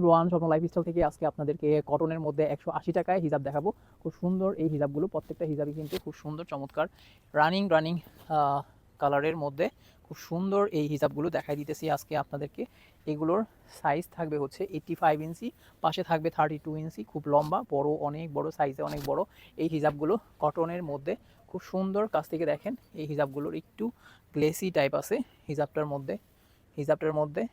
Rowan স্বপ্ন lifestyle থেকে আজকে আপনাদেরকে কটনের মধ্যে 180 টাকায় হিজাব দেখাবো। খুব সুন্দর এই হিজাবগুলো, প্রত্যেকটা হিজাবই কিন্তু খুব সুন্দর চমৎকার রানিং কালারের মধ্যে খুব সুন্দর এই হিজাবগুলো দেখাই দিতেছি আজকে আপনাদেরকে। এগুলোর সাইজ থাকবে হচ্ছে 85 ইঞ্চি, পাশে থাকবে 32 ইঞ্চি, খুব লম্বা বড়, অনেক বড় সাইজে, অনেক বড় এই হিজাবগুলো কটনের মধ্যে খুব সুন্দর। কাছ থেকে দেখেন এই হিজাবগুলোর একটু গ্লেসি টাইপ আছে হিজাবটার মধ্যে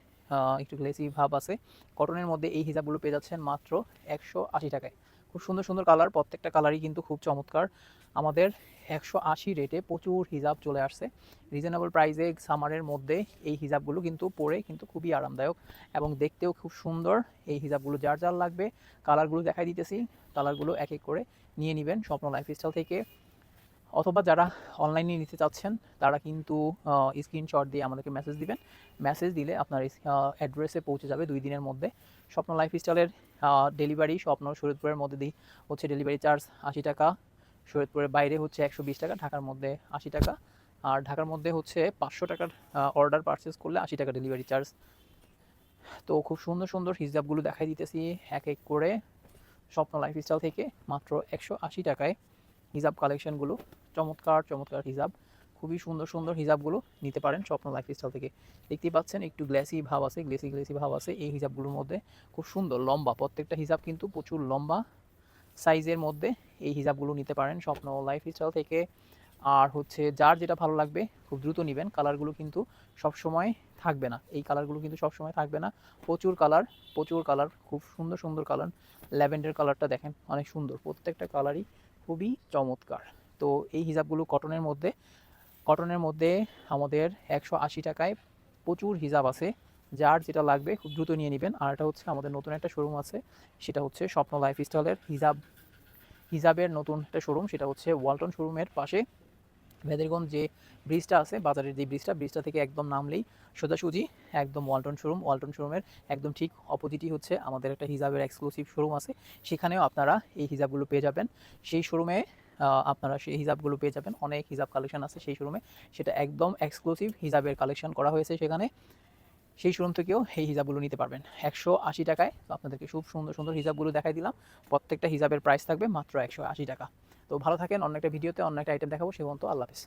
একটু গ্লেসি ভাব আছে। কটনের মধ্যে এই হিজাবগুলো পেয়ে যাচ্ছেন মাত্র 180 টাকায়। খুব সুন্দর সুন্দর কালার, প্রত্যেকটা কালারই কিন্তু খুব চমৎকার। আমাদের 180 রেটে প্রচুর হিজাব চলে আসছে রিজনেবল প্রাইসে। সামারের মধ্যে এই হিজাবগুলো কিন্তু পরে কিন্তু খুবই আরামদায়ক এবং দেখতেও খুব সুন্দর। এই হিজাবগুলো যার যার লাগবে কালারগুলো দেখাই দিতেছি, কালারগুলো এক এক করে নিয়ে নেবেন স্বপ্ন লাইফস্টাইল থেকে। অথবা যারা অনলাইনে নিতে চাচ্ছেন তারা কিন্তু স্ক্রিনশট দিয়ে আমাদেরকে মেসেজ দিবেন। মেসেজ দিলে আপনার অ্যাড্রেসে পৌঁছে যাবে 2 দিনের মধ্যে। স্বপ্ন লাইফস্টাইলের ডেলিভারি স্বপ্ন শরীয়তপুরের মধ্যে দিয়ে হচ্ছে ডেলিভারি চার্জ 80 টাকা, শরীয়তপুরের বাইরে হচ্ছে 120 টাকা, ঢাকার মধ্যে 80 টাকা। আর ঢাকার মধ্যে হচ্ছে 500 টাকার অর্ডার পারচেস করলে 80 টাকা ডেলিভারি চার্জ। তো খুব সুন্দর সুন্দর হিজাবগুলো দেখাই দিতেছি এক এক করে স্বপ্ন লাইফস্টাইল থেকে মাত্র 180 টাকায় হিজাব কালেকশনগুলো। চমৎকার চমৎকার হিজাব, খুবই সুন্দর সুন্দর হিজাবগুলো নিতে পারেন স্বপ্ন লাইফস্টাইল থেকে। দেখতেই পাচ্ছেন একটু গ্লেসি ভাব আছে, গ্লেসি ভাব আছে এই হিজাবগুলোর মধ্যে। খুব সুন্দর লম্বা, প্রত্যেকটা হিজাব কিন্তু প্রচুর লম্বা সাইজের মধ্যে এই হিজাবগুলো নিতে পারেন স্বপ্ন লাইফস্টাইল থেকে। আর হচ্ছে যার যেটা ভালো লাগবে খুব দ্রুত নেবেন। কালারগুলো কিন্তু সবসময় থাকবে না, এই কালারগুলো কিন্তু সবসময় থাকবে না। প্রচুর কালার, খুব সুন্দর সুন্দর কালার। ল্যাভেন্ডার কালারটা দেখেন অনেক সুন্দর, প্রত্যেকটা কালারই খুবই চমৎকার। তো এই হিজাবগুলো কটনের মধ্যে আমাদের 180 টাকায় প্রচুর হিজাব আছে। যার যেটা লাগবে খুব দ্রুত নিয়ে নেবেন। আর এটা হচ্ছে আমাদের নতুন একটা শোরুম আছে, সেটা হচ্ছে স্বপ্ন লাইফস্টাইলের হিজাবের নতুন একটা শোরুম, সেটা হচ্ছে ওয়ালটন শোরুমের পাশে মেহেরগঞ্জ যে ব্রিজটা আছে, বাজারের যে ব্রিজটা থেকে একদম নামলেই সোজাসুজি একদম ওয়ালটন শোরুমের একদম ঠিক অপোজিটই হচ্ছে আমাদের একটা হিজাবের এক্সক্লুসিভ শোরুম আছে। সেখানেও আপনারা এই হিজাবগুলো পেয়ে যাবেন। সেই শোরুমে আপনারা সেই হিজাবগুলো পেয়ে যাবেন, অনেক হিজাব কালেকশন আছে সেই শোরুমে। সেটা একদম এক্সক্লুসিভ হিজাবের কালেকশন করা হয়েছে সেখানে। সেই শোরুম থেকেও এই হিজাবগুলো নিতে পারবেন 180 টাকায়। তো আপনাদেরকে খুব সুন্দর সুন্দর হিজাবগুলো দেখাই দিলাম। প্রত্যেকটা হিজাবের প্রাইস থাকবে মাত্র 180 টাকা। তো ভালো থাকেন, অন্য একটা ভিডিওতে অন্য একটা আইটেম দেখাবো। সে পর্যন্ত আল্লাহ হাফেজ।